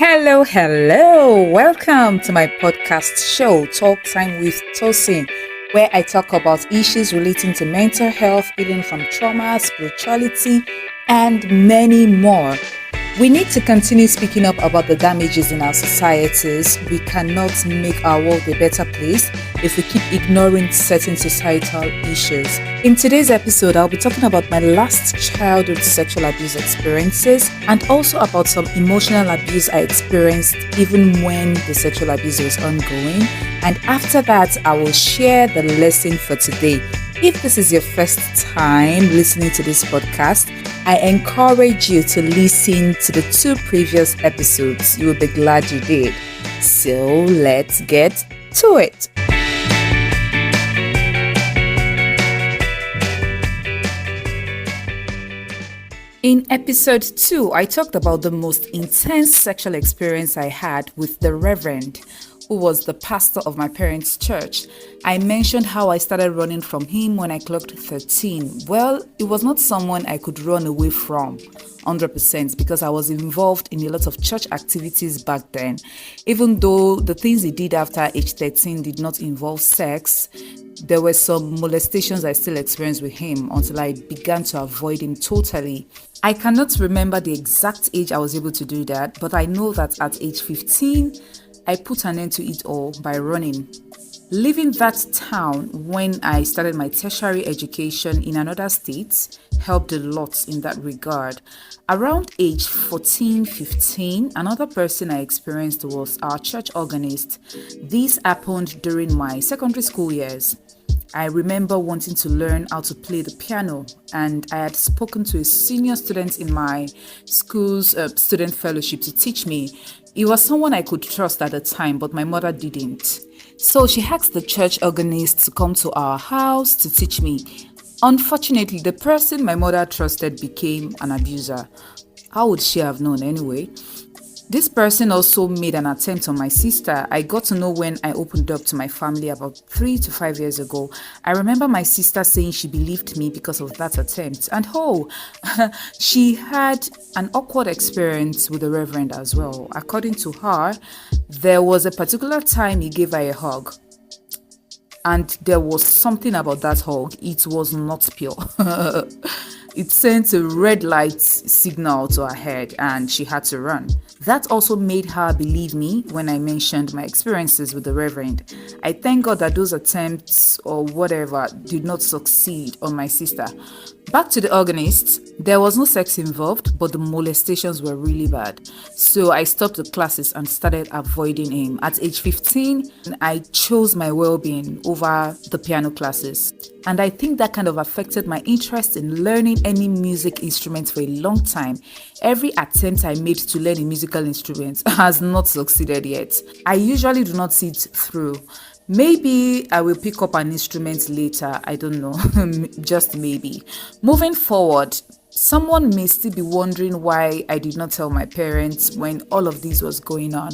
Hello. Welcome to my podcast show, Talk Time with Tosin, where I talk about issues relating to mental health, healing from trauma, spirituality, and many more. We need to continue speaking up about the damages in our societies. We cannot make our world a better place if we keep ignoring certain societal issues. In today's episode, I'll be talking about my last childhood sexual abuse experiences and also about some emotional abuse I experienced even when the sexual abuse was ongoing. And after that, I will share the lesson for today. If this is your first time listening to this podcast, I encourage you to listen to the 2 previous episodes. You will be glad you did. So let's get to it. In episode 2, I talked about the most intense sexual experience I had with the Reverend, who was the pastor of my parents' church. I mentioned how I started running from him when I clocked 13. Well, it was not someone I could run away from 100% because I was involved in a lot of church activities back then. Even though the things he did after age 13 did not involve sex, there were some molestations I still experienced with him until I began to avoid him totally. I cannot remember the exact age I was able to do that, but I know that at age 15, I put an end to it all by running. Leaving that town when I started my tertiary education in another state helped a lot in that regard. Around age 14, 15, another person I experienced was our church organist. This happened during my secondary school years. I remember wanting to learn how to play the piano, and I had spoken to a senior student in my school's student fellowship to teach me. He was someone I could trust at the time, but my mother didn't. So she asked the church organist to come to our house to teach me. Unfortunately, the person my mother trusted became an abuser. How would she have known anyway? This person also made an attempt on my sister. I got to know when I opened up to my family about 3 to 5 years ago. I remember my sister saying she believed me because of that attempt. And she had an awkward experience with the Reverend as well. According to her, there was a particular time he gave her a hug. And there was something about that hug. It was not pure. It sent a red light signal to her head and she had to run. That also made her believe me when I mentioned my experiences with the Reverend. I thank God that those attempts or whatever did not succeed on my sister. Back to the organist, there was no sex involved, but the molestations were really bad. So I stopped the classes and started avoiding him. At age 15, I chose my well-being over the piano classes. And I think that kind of affected my interest in learning any music instrument for a long time. Every attempt I made to learn a musical instrument has not succeeded yet. I usually do not see it through. Maybe I will pick up an instrument later. I don't know. Just maybe. Moving forward, someone may still be wondering why I did not tell my parents when all of this was going on.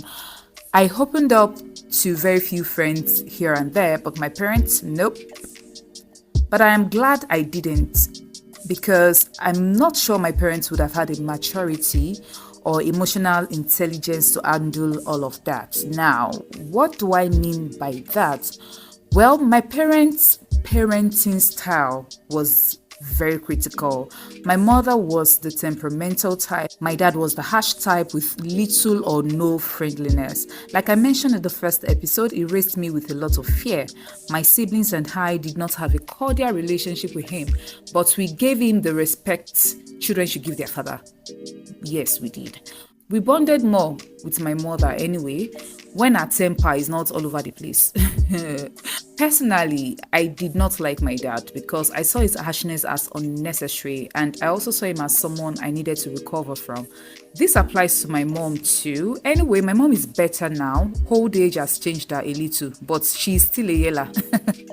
I opened up to very few friends here and there, but my parents, nope. But I am glad I didn't, because I'm not sure my parents would have had a maturity or emotional intelligence to handle all of that. Now, what do I mean by that? Well, my parents' parenting style was very critical. My mother was the temperamental type. My dad was the harsh type with little or no friendliness. Like I mentioned in the first episode, he raised me with a lot of fear. My siblings and I did not have a cordial relationship with him, but we gave him the respect children should give their father. Yes, we did. We bonded more with my mother anyway, when our temper is not all over the place. Personally, I did not like my dad because I saw his harshness as unnecessary, and I also saw him as someone I needed to recover from. This applies to my mom too. Anyway, my mom is better now. Old age has changed her a little, but she's still a yella.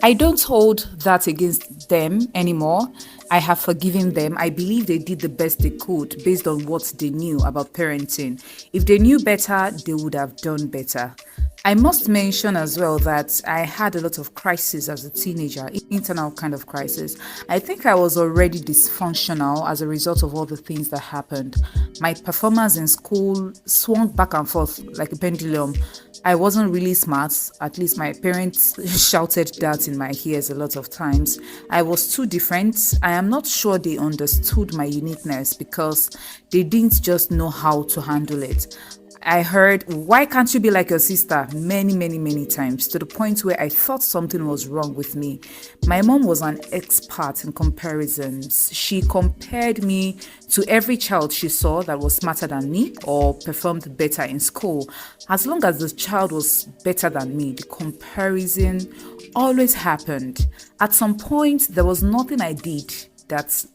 I don't hold that against them anymore. I have forgiven them. I believe they did the best they could based on what they knew about parenting. If they knew better, they would have done better. I must mention as well that I had a lot of crises as a teenager, internal kind of crisis. I think I was already dysfunctional as a result of all the things that happened. My performance in school swung back and forth like a pendulum. I wasn't really smart, at least my parents shouted that in my ears a lot of times. I was too different. I am not sure they understood my uniqueness because they didn't just know how to handle it. I heard, why can't you be like your sister? Many, many, many times, to the point where I thought something was wrong with me. My mom was an expert in comparisons. She compared me to every child she saw that was smarter than me or performed better in school. As long as the child was better than me, the comparison always happened. At some point, there was nothing I did that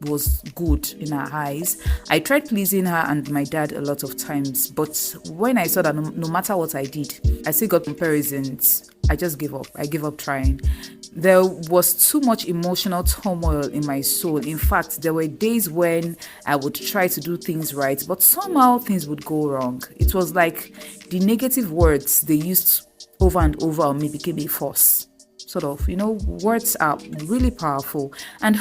was good in her eyes. I tried pleasing her and my dad a lot of times, but when I saw that no matter what I did, I still got comparisons, I just gave up. I gave up trying. There was too much emotional turmoil in my soul. In fact, there were days when I would try to do things right, but somehow things would go wrong. It was like the negative words they used over and over on me became a force. Sort of, words are really powerful. And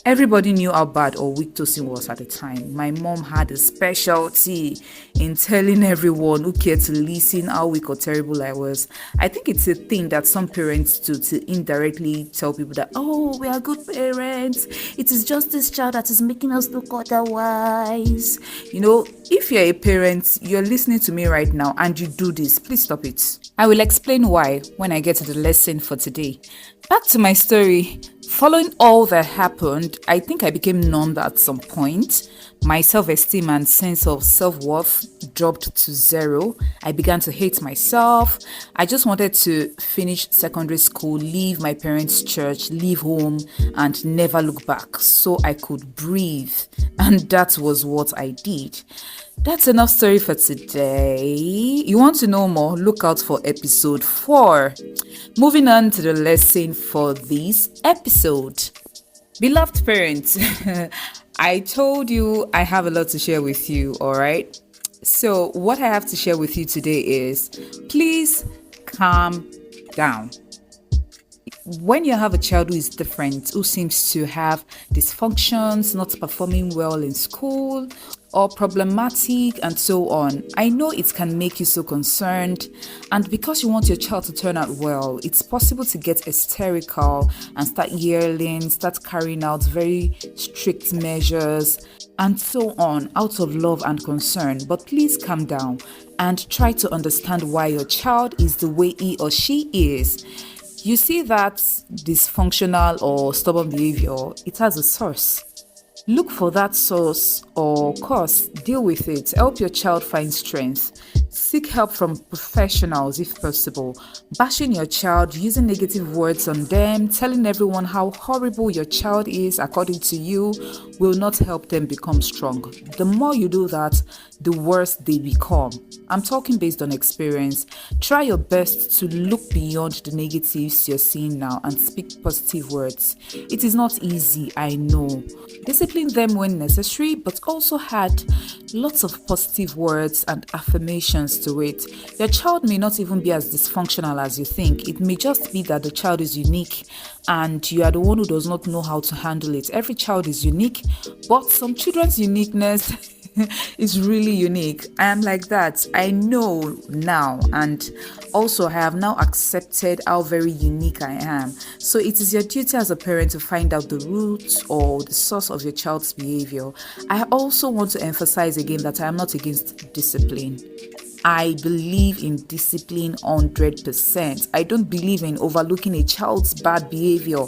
everybody knew how bad or weak Tosin was at the time. My mom had a specialty in telling everyone who cared to listen how weak or terrible I was. I think it's a thing that some parents do to indirectly tell people that, we are good parents. It is just this child that is making us look otherwise. If you're a parent, you're listening to me right now and you do this, please stop it. I will explain why when I get to the lesson for today. Back to my story. Following all that happened, I think I became numbed at some point. My self-esteem and sense of self-worth dropped to zero. I began to hate myself. I just wanted to finish secondary school, leave my parents' church, leave home, and never look back so I could breathe. And that was what I did. That's enough story for today. You want to know more? Look out for episode 4. Moving on to the lesson for this episode. Beloved parents, I told you I have a lot to share with you, all right? So what I have to share with you today is, please calm down. When you have a child who is different, who seems to have dysfunctions, not performing well in school, or problematic and so on, I know it can make you so concerned. And because you want your child to turn out well, it's possible to get hysterical and start yelling, start carrying out very strict measures and so on out of love and concern. But please calm down and try to understand why your child is the way he or she is. You see that dysfunctional or stubborn behavior, it has a source. Look for that source or cause, deal with it, help your child find strength. Seek help from professionals if possible. Bashing your child, using negative words on them, telling everyone how horrible your child is according to you will not help them become strong. The more you do that, the worse they become. I'm talking based on experience. Try your best to look beyond the negatives you're seeing now and speak positive words. It is not easy, I know. Discipline them when necessary, but also add lots of positive words and affirmations to it. Your child may not even be as dysfunctional as you think. It may just be that the child is unique and you are the one who does not know how to handle it. Every child is unique, but some children's uniqueness is really unique. I am like that. I know now, and also I have now accepted how very unique I am. So it is your duty as a parent to find out the roots or the source of your child's behavior. I also want to emphasize again that I am not against discipline. I believe in discipline 100%. I don't believe in overlooking a child's bad behavior.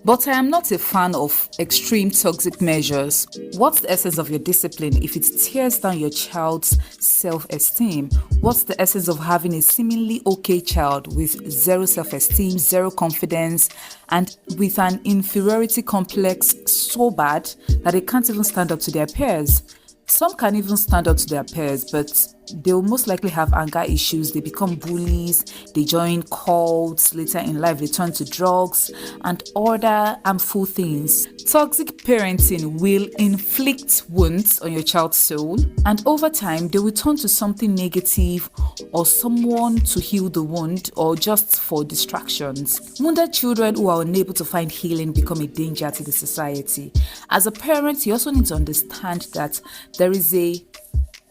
But I am not a fan of extreme toxic measures. What's the essence of your discipline if it tears down your child's self-esteem? What's the essence of having a seemingly okay child with zero self-esteem, zero confidence, and with an inferiority complex so bad that they can't even stand up to their peers? Some can even stand up to their peers, but they'll most likely have anger issues. They become bullies, they join cults, later in life they turn to drugs and other harmful things. Toxic parenting will inflict wounds on your child's soul, and over time they will turn to something negative or someone to heal the wound or just for distractions. Wounded children who are unable to find healing become a danger to the society. As a parent, you also need to understand that there is a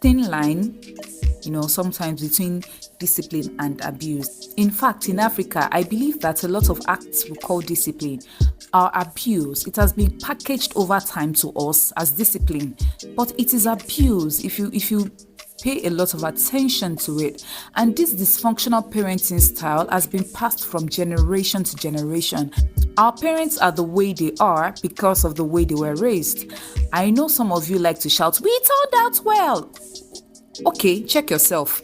thin line, sometimes between discipline and abuse. In fact, in Africa, I believe that a lot of acts we call discipline are abuse. It has been packaged over time to us as discipline, but it is abuse if you pay a lot of attention to it. And this dysfunctional parenting style has been passed from generation to generation. Our parents are the way they are because of the way they were raised. I know some of you like to shout, "We turned out well." Okay, check yourself.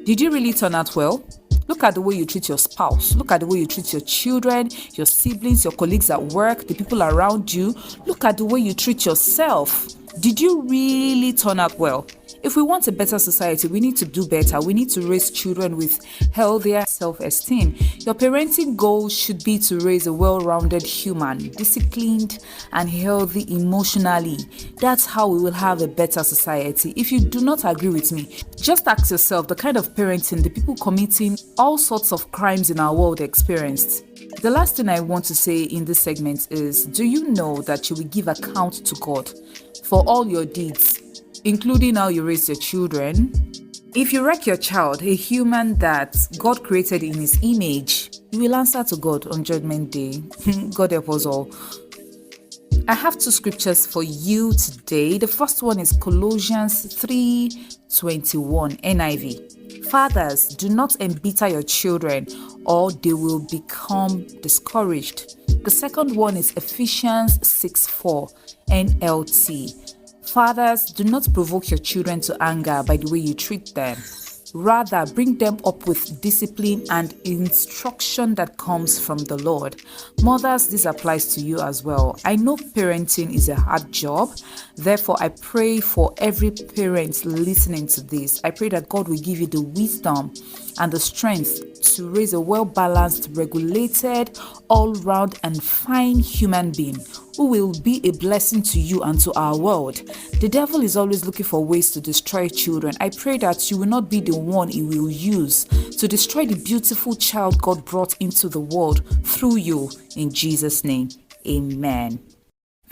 Did you really turn out well? Look at the way you treat your spouse. Look at the way you treat your children, your siblings, your colleagues at work, the people around you. Look at the way you treat yourself. Did you really turn out well? If we want a better society, we need to do better. We need to raise children with healthier self-esteem. Your parenting goal should be to raise a well-rounded human, disciplined and healthy emotionally. That's how we will have a better society. If you do not agree with me, just ask yourself the kind of parenting the people committing all sorts of crimes in our world experienced. The last thing I want to say in this segment is, do you know that you will give account to God for all your deeds, including how you raise your children? If you wreck your child, a human that God created in his image, you will answer to God on Judgment Day. God help us all. I have two scriptures for you today. The first one is Colossians 3:21, NIV. Fathers, do not embitter your children or they will become discouraged. The second one is Ephesians 6:4, NLT. Fathers, do not provoke your children to anger by the way you treat them. Rather, bring them up with discipline and instruction that comes from the Lord. Mothers, this applies to you as well. I know parenting is a hard job. Therefore, I pray for every parent listening to this. I pray that God will give you the wisdom and the strength to raise a well-balanced, regulated, all-round and fine human being who will be a blessing to you and to our world. The devil is always looking for ways to destroy children. I pray that you will not be the one he will use to destroy the beautiful child God brought into the world through you. In Jesus' name, amen.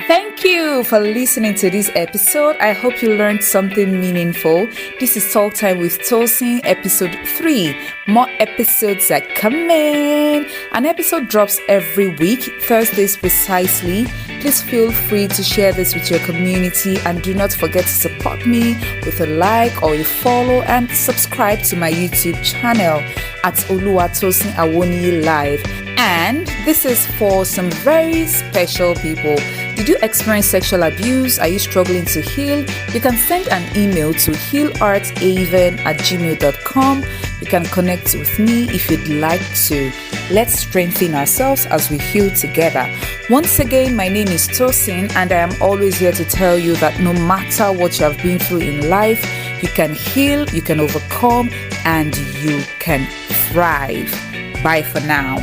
Thank you for listening to this episode. I hope you learned something meaningful. This is Talk Time with Tosin, episode 3. More episodes are coming. An episode drops every week, Thursdays precisely. Please feel free to share this with your community and do not forget to support me with a like or a follow and subscribe to my YouTube channel at Oluwatosin Awoniyi Live. And this is for some very special people. Did you experience sexual abuse? Are you struggling to heal? You can send an email to healarthaven@gmail.com. You can connect with me if you'd like to. Let's strengthen ourselves as we heal together. Once again, my name is Tosin, and I am always here to tell you that no matter what you have been through in life, you can heal, you can overcome, and you can thrive. Bye for now.